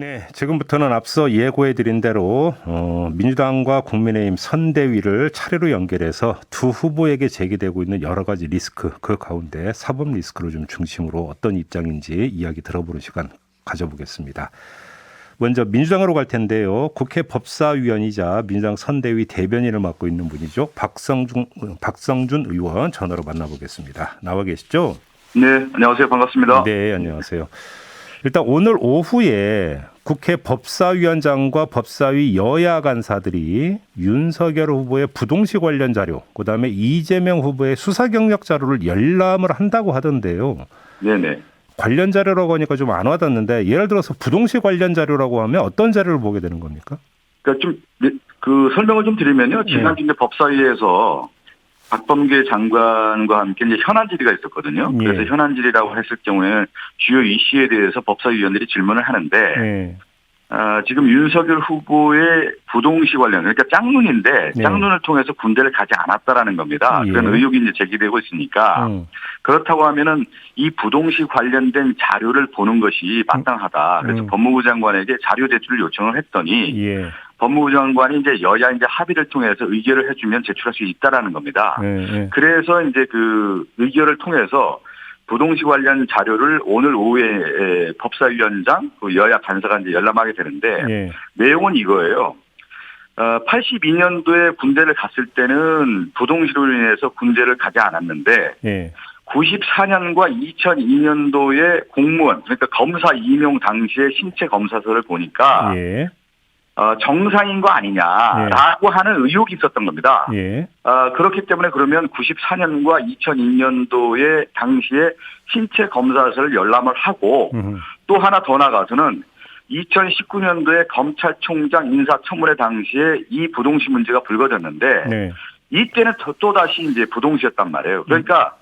네, 지금부터는 앞서 예고해드린 대로 민주당과 국민의힘 선대위를 차례로 연결해서 두 후보에게 제기되고 있는 여러 가지 리스크, 그 가운데 사법 리스크를 좀 중심으로 어떤 입장인지 이야기 들어보는 시간 가져보겠습니다. 먼저 민주당으로 갈 텐데요. 국회 법사위원이자 민주당 선대위 대변인을 맡고 있는 분이죠. 박성준 의원 전화로 만나보겠습니다. 나와 계시죠? 네, 안녕하세요. 반갑습니다. 네, 안녕하세요. 일단 오늘 오후에 국회 법사위원장과 법사위 여야 간사들이 윤석열 후보의 부동시 관련 자료, 그다음에 이재명 후보의 수사 경력 자료를 열람을 한다고 하던데요. 네네. 관련 자료라고 하니까 좀 안 와닿는데 예를 들어서 부동시 관련 자료라고 하면 어떤 자료를 보게 되는 겁니까? 그러니까 그 설명을 좀 드리면요. 지난 주에 법사위에서 박범계 장관과 함께 이제 현안 질의가 있었거든요. 그래서 현안 질의라고 했을 경우에 주요 이슈에 대해서 법사위원들이 질문을 하는데 지금 윤석열 후보의 부동시 관련, 그러니까 짝눈인데 짝눈을 통해서 군대를 가지 않았다라는 겁니다. 그런 의혹이 이제 제기되고 있으니까 그렇다고 하면은 이 부동시 관련된 자료를 보는 것이 마땅하다. 그래서 법무부 장관에게 자료 제출을 요청을 했더니 법무부 장관이 이제 여야 이제 합의를 통해서 의결을 해주면 제출할 수 있다라는 겁니다. 그래서 이제 그 의결을 통해서 부동시 관련 자료를 오늘 오후에 법사위원장, 그 여야 간사가 이제 열람하게 되는데 내용은 이거예요. 82년도에 군대를 갔을 때는 부동시로 인해서 군대를 가지 않았는데 94년과 2002년도에 공무원, 그러니까 검사 임용 당시에 신체 검사서를 보니까 정상인 거 아니냐라고 하는 의혹이 있었던 겁니다. 그렇기 때문에 그러면 94년과 2002년도에 당시에 신체 검사서를 열람을 하고 또 하나 더 나가서는 2019년도에 검찰총장 인사청문회 당시에 이 부동시 문제가 불거졌는데 이때는 또다시 이제 부동시였단 말이에요. 그러니까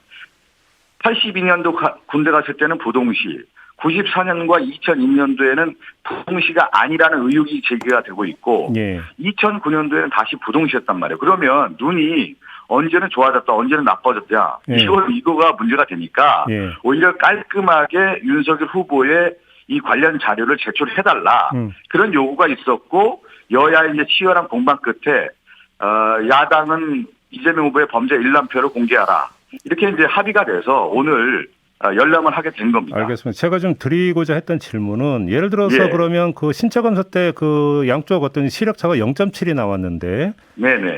82년도 군대 갔을 때는 부동시, 94년과 2002년도에는 부동시가 아니라는 의혹이 제기가 되고 있고 2009년도에는 다시 부동시였단 말이에요. 그러면 눈이 언제는 좋아졌다, 언제는 나빠졌냐. 이거가 문제가 되니까 오히려 깔끔하게 윤석열 후보의 이 관련 자료를 제출해달라. 그런 요구가 있었고 여야의 이제 치열한 공방 끝에 야당은 이재명 후보의 범죄 일람표를 공개하라. 이렇게 이제 합의가 돼서 오늘 열람을 하게 된 겁니다. 알겠습니다. 제가 좀 드리고자 했던 질문은 예를 들어서 그러면 그 신체 검사 때 그 양쪽 어떤 시력차가 0.7이 나왔는데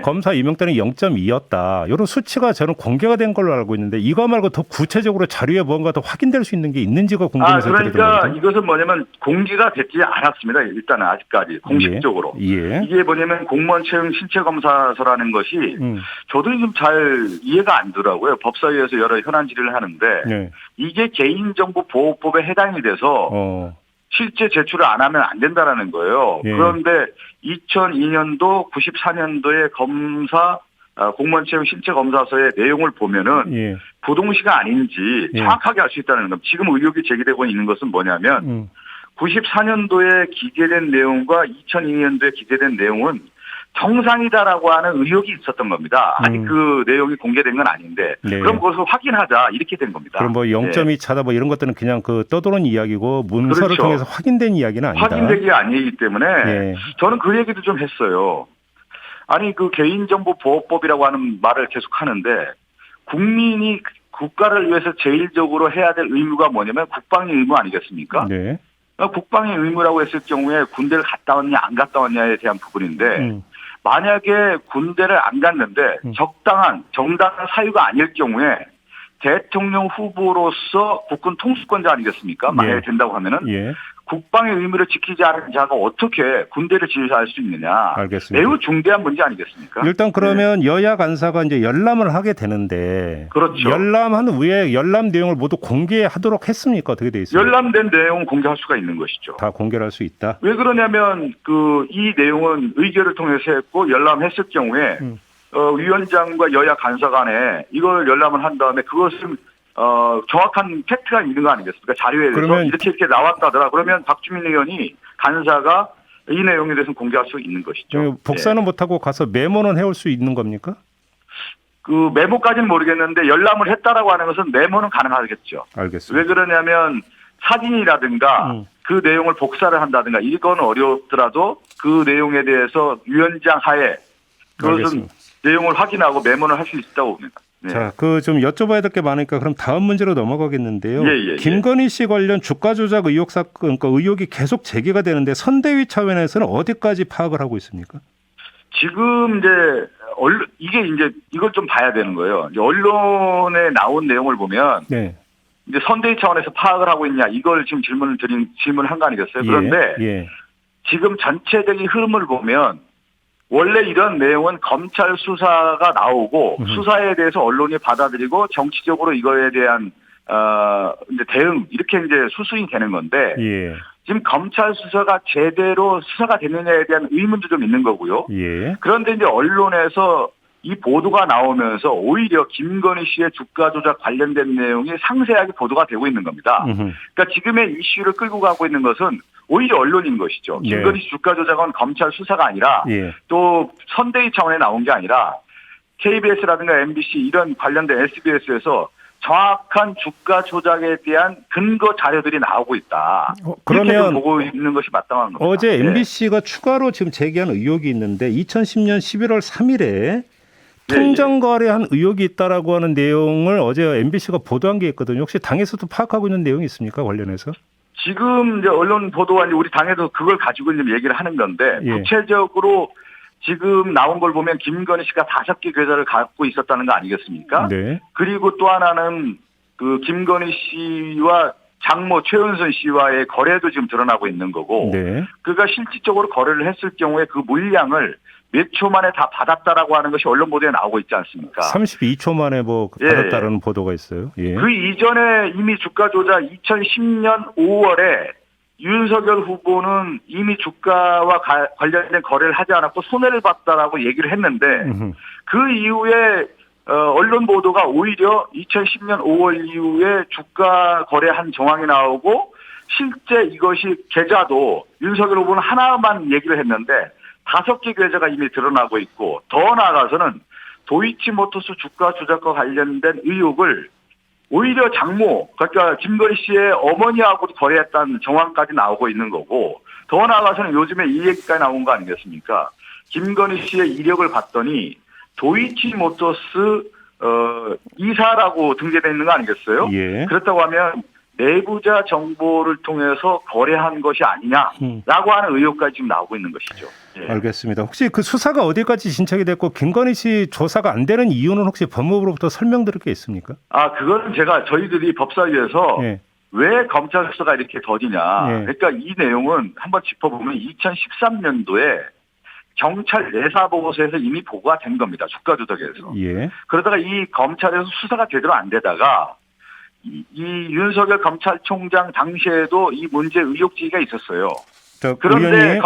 검사 임용 때는 0.2였다. 이런 수치가 저는 공개가 된 걸로 알고 있는데 이거 말고 더 구체적으로 자료에 뭔가 더 확인될 수 있는 게 있는지가 궁금해서 드리는 겁니다. 그러니까 이것은 뭐냐면 공개가 되지 않았습니다. 일단은 아직까지 공식적으로. 이게 뭐냐면 공무원 채용 신체 검사서라는 것이 저도 좀 잘 이해가 안 되더라고요. 법사위에서 여러 현안 질의를 하는데 이게 개인정보보호법에 해당이 돼서 실제 제출을 안 하면 안 된다라는 거예요. 그런데 2002년도, 94년도에 공무원 채용 신체 검사서의 내용을 보면은 부동시가 아닌지 정확하게 알 수 있다는 겁니다. 지금 의혹이 제기되고 있는 것은 뭐냐면 94년도에 기재된 내용과 2002년도에 기재된 내용은 정상이다라고 하는 의혹이 있었던 겁니다. 아직 그 내용이 공개된 건 아닌데 그럼 그것을 확인하자 이렇게 된 겁니다. 그럼 뭐 0.2 차다 뭐 이런 것들은 그냥 그 떠도는 이야기고 문서를 통해서 확인된 이야기는 아니다. 확인된 게 아니기 때문에 저는 그 얘기도 좀 했어요. 아니 그 개인정보보호법이라고 하는 말을 계속 하는데 국민이 국가를 위해서 제일적으로 해야 될 의무가 뭐냐면 국방의 의무 아니겠습니까? 국방의 의무라고 했을 경우에 군대를 갔다 왔냐 안 갔다 왔냐에 대한 부분인데 만약에 군대를 안 갔는데 정당한 사유가 아닐 경우에 대통령 후보로서 국군 통수권자 아니겠습니까? 만약에 된다고 하면은 국방의 의무를 지키지 않은 자가 어떻게 군대를 지휘할 수 있느냐. 알겠습니다. 매우 중대한 문제 아니겠습니까? 일단 그러면 여야 간사가 이제 열람을 하게 되는데 열람한 후에 열람 내용을 모두 공개하도록 했습니까? 어떻게 돼 있습니까? 열람된 내용은 공개할 수가 있는 것이죠. 다 공개를 할 수 있다. 왜 그러냐면 이 내용은 의결을 통해서 했고 열람했을 경우에 위원장과 여야 간사 간에 이걸 열람을 한 다음에 그것은 정확한 팩트가 있는 거 아니겠습니까? 자료에 대해서 이렇게 나왔다더라. 그러면 박주민 의원이 간사가 이 내용에 대해서는 공개할 수 있는 것이죠. 복사는 못하고 가서 메모는 해올 수 있는 겁니까? 그 메모까지는 모르겠는데 열람을 했다라고 하는 것은 메모는 가능하겠죠. 알겠습니다. 왜 그러냐면 사진이라든가 그 내용을 복사를 한다든가 이건 어렵더라도 그 내용에 대해서 위원장 하에 그것은 알겠습니다. 내용을 확인하고 메모를 할 수 있다고 봅니다. 네. 자, 그 좀 여쭤봐야 될 게 많으니까 그럼 다음 문제로 넘어가겠는데요. 예. 김건희 씨 관련 주가 조작 의혹 사건, 그러니까 의혹이 계속 제기가 되는데 선대위 차원에서는 어디까지 파악을 하고 있습니까? 지금 이제 이게 이제 이걸 좀 봐야 되는 거예요. 이제 언론에 나온 내용을 보면 네. 이제 선대위 차원에서 파악을 하고 있냐 이걸 지금 질문한 거 아니겠어요? 그런데 지금 전체적인 흐름을 보면 원래 이런 내용은 검찰 수사가 나오고 수사에 대해서 언론이 받아들이고 정치적으로 이거에 대한 이제 대응 이렇게 이제 수순이 되는 건데 지금 검찰 수사가 제대로 수사가 됐느냐에 대한 의문도 좀 있는 거고요. 그런데 이제 언론에서 이 보도가 나오면서 오히려 김건희 씨의 주가 조작 관련된 내용이 상세하게 보도가 되고 있는 겁니다. 그러니까 지금의 이슈를 끌고 가고 있는 것은 오히려 언론인 것이죠. 김건희 씨 주가 조작은 검찰 수사가 아니라 또 선대위 차원에 나온 게 아니라 KBS라든가 MBC 이런 관련된 SBS에서 정확한 주가 조작에 대한 근거 자료들이 나오고 있다. 그러면 보고 있는 것이 마땅한 겁니다. 어제 MBC가 추가로 지금 제기한 의혹이 있는데 2010년 11월 3일에 통장 거래한 의혹이 있다라고 하는 내용을 어제 MBC가 보도한 게 있거든요. 혹시 당에서도 파악하고 있는 내용이 있습니까? 관련해서? 지금 이제 언론 보도가 이제 우리 당에도 그걸 가지고 이제 얘기를 하는 건데 구체적으로 지금 나온 걸 보면 김건희 씨가 5개 계좌를 갖고 있었다는 거 아니겠습니까? 그리고 또 하나는 그 김건희 씨와 장모 최은순 씨와의 거래도 지금 드러나고 있는 거고 그가 실질적으로 거래를 했을 경우에 그 물량을 몇 초 만에 다 받았다라고 하는 것이 언론 보도에 나오고 있지 않습니까? 32초 만에 받았다는 보도가 있어요. 그 이전에 이미 주가 조작 2010년 5월에 윤석열 후보는 이미 주가와 관련된 거래를 하지 않았고 손해를 봤다라고 얘기를 했는데 그 이후에 언론 보도가 오히려 2010년 5월 이후에 주가 거래한 정황이 나오고 실제 이것이 계좌도 윤석열 후보는 하나만 얘기를 했는데 5개 계좌가 이미 드러나고 있고 더 나아가서는 도이치모터스 주가 조작과 관련된 의혹을 오히려 장모, 그러니까 김건희 씨의 어머니하고도 거래했다는 정황까지 나오고 있는 거고 더 나아가서는 요즘에 이 얘기까지 나온 거 아니겠습니까? 김건희 씨의 이력을 봤더니 도이치모터스 이사라고 등재되어 있는 거 아니겠어요? 그렇다고 하면 내부자 정보를 통해서 거래한 것이 아니냐라고 하는 의혹까지 지금 나오고 있는 것이죠. 알겠습니다. 혹시 그 수사가 어디까지 진척이 됐고 김건희 씨 조사가 안 되는 이유는 혹시 법무부로부터 설명드릴 게 있습니까? 그거는 저희들이 법사위에서 왜 검찰 수사가 이렇게 더디냐. 그러니까 이 내용은 한번 짚어보면 2013년도에 경찰 내사보고서에서 이미 보고가 된 겁니다. 주가 조작에서. 그러다가 이 검찰에서 수사가 제대로 안 되다가 이 윤석열 검찰총장 당시에도 이 문제 의혹 제기가 있었어요. 그런데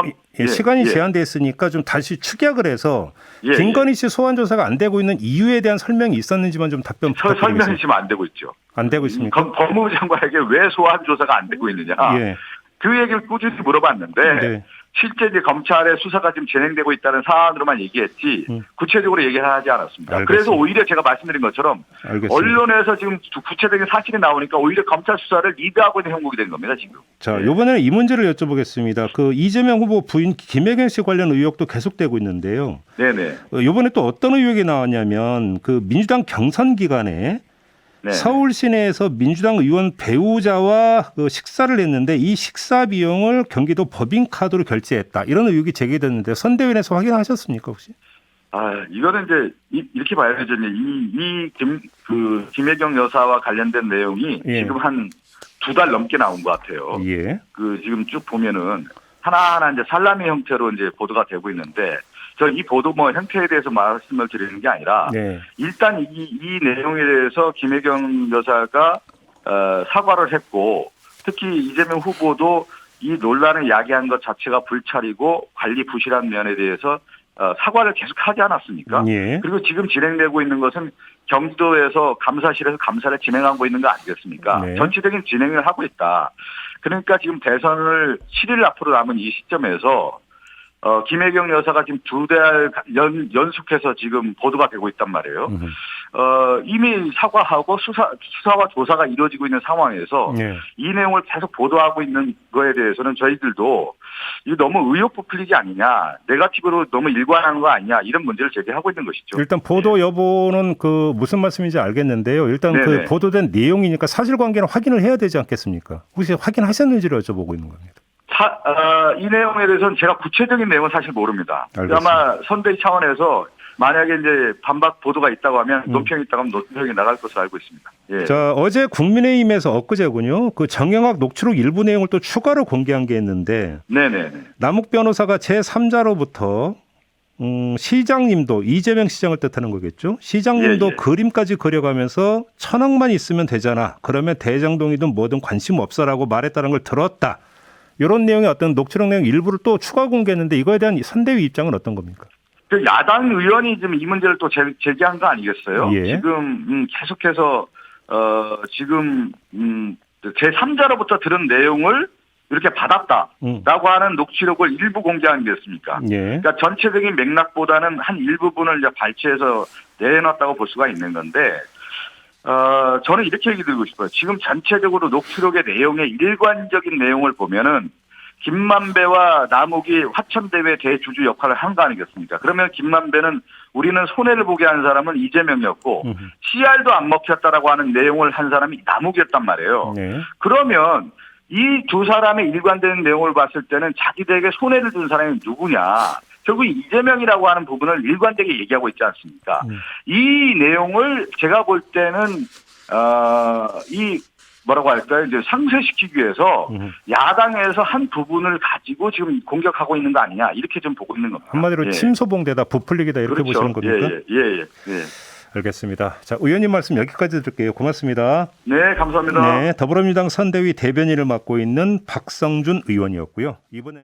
시간이 제한돼 있으니까 좀 다시 축약을 해서 김건희 씨 소환 조사가 안 되고 있는 이유에 대한 설명이 있었는지만 좀 답변 부탁드리겠습니다. 설명이 지금 안 되고 있죠. 안 되고 있습니까? 법무부 장관에게 왜 소환 조사가 안 되고 있느냐. 그 얘기를 꾸준히 물어봤는데 실제 이제 검찰의 수사가 지금 진행되고 있다는 사안으로만 얘기했지 구체적으로 얘기를 하지 않았습니다. 알겠습니다. 그래서 오히려 제가 말씀드린 것처럼 언론에서 지금 구체적인 사실이 나오니까 오히려 검찰 수사를 리드하고 있는 형국이 된 겁니다. 지금. 자, 이번에는 이 문제를 여쭤보겠습니다. 그 이재명 후보 부인 김혜경 씨 관련 의혹도 계속되고 있는데요. 이번에 또 어떤 의혹이 나왔냐면 그 민주당 경선 기간에 서울 시내에서 민주당 의원 배우자와 그 식사를 했는데 이 식사 비용을 경기도 법인카드로 결제했다. 이런 의혹이 제기됐는데 선대위에서 확인하셨습니까 혹시? 이거는 이제 이렇게 봐야죠. 김혜경 여사와 관련된 내용이 지금 한 2달 넘게 나온 것 같아요. 그 지금 쭉 보면은 하나하나 이제 살라미 형태로 이제 보도가 되고 있는데. 이 보도 형태에 대해서 말씀을 드리는 게 아니라 일단 이 내용에 대해서 김혜경 여사가 사과를 했고 특히 이재명 후보도 이 논란을 야기한 것 자체가 불찰이고 관리 부실한 면에 대해서 사과를 계속 하지 않았습니까? 그리고 지금 진행되고 있는 것은 경기도에서 감사실에서 감사를 진행하고 있는 거 아니겠습니까? 전체적인 진행을 하고 있다. 그러니까 지금 대선을 7일 앞으로 남은 이 시점에서 김혜경 여사가 지금 2달 연속해서 지금 보도가 되고 있단 말이에요. 이미 사과하고 수사와 조사가 이루어지고 있는 상황에서 네. 이 내용을 계속 보도하고 있는 거에 대해서는 저희들도 이거 너무 의혹 부풀리지 아니냐, 네거티브로 너무 일관한 거 아니냐, 이런 문제를 제기하고 있는 것이죠. 일단 보도 여부는 그 무슨 말씀인지 알겠는데요. 일단 네네. 그 보도된 내용이니까 사실관계는 확인을 해야 되지 않겠습니까? 혹시 확인하셨는지를 여쭤보고 있는 겁니다. 이 내용에 대해서는 제가 구체적인 내용은 사실 모릅니다. 알겠습니다. 아마 선대위 차원에서 만약에 이제 반박 보도가 있다고 하면 논평이 있다고 하면 논평이 나갈 것으로 알고 있습니다. 예. 자, 어제 국민의힘에서 엊그제군요. 그 정영학 녹취록 일부 내용을 또 추가로 공개한 게 있는데 네네. 남욱 변호사가 제3자로부터 시장님도 이재명 시장을 뜻하는 거겠죠. 시장님도 예. 그림까지 그려가면서 1,000억만 있으면 되잖아. 그러면 대장동이든 뭐든 관심 없어라고 말했다는 걸 들었다. 이런 내용의 어떤 녹취록 내용 일부를 또 추가 공개했는데 이거에 대한 선대위 입장은 어떤 겁니까? 그 야당 의원이 지금 이 문제를 또 제기한 거 아니겠어요? 예. 지금 계속해서 지금 제3자로부터 들은 내용을 이렇게 받았다라고 하는 녹취록을 일부 공개한 게 있습니까? 예. 그러니까 전체적인 맥락보다는 한 일부분을 이제 발췌해서 내놨다고 볼 수가 있는 건데, 저는 이렇게 얘기 드리고 싶어요. 지금 전체적으로 녹취록의 내용의 일관적인 내용을 보면은 김만배와 남욱이 화천대회 대주주 역할을 한 거 아니겠습니까? 그러면 김만배는 우리는 손해를 보게 한 사람은 이재명이었고 CR도 안 먹혔다라고 하는 내용을 한 사람이 남욱이었단 말이에요. 네. 그러면 이 두 사람의 일관되는 내용을 봤을 때는 자기들에게 손해를 준 사람이 누구냐? 결국 이재명이라고 하는 부분을 일관되게 얘기하고 있지 않습니까? 이 내용을 제가 볼 때는 뭐라고 할까요? 이제 상쇄시키기 위해서 야당에서 한 부분을 가지고 지금 공격하고 있는 거 아니냐, 이렇게 좀 보고 있는 겁니다. 한마디로 예. 침소봉대다, 부풀리기다 이렇게 그렇죠. 보시는 겁니까? 예. 알겠습니다. 자, 의원님 말씀 여기까지 드릴게요. 고맙습니다. 네, 감사합니다. 네, 더불어민주당 선대위 대변인을 맡고 있는 박성준 의원이었고요. 이번에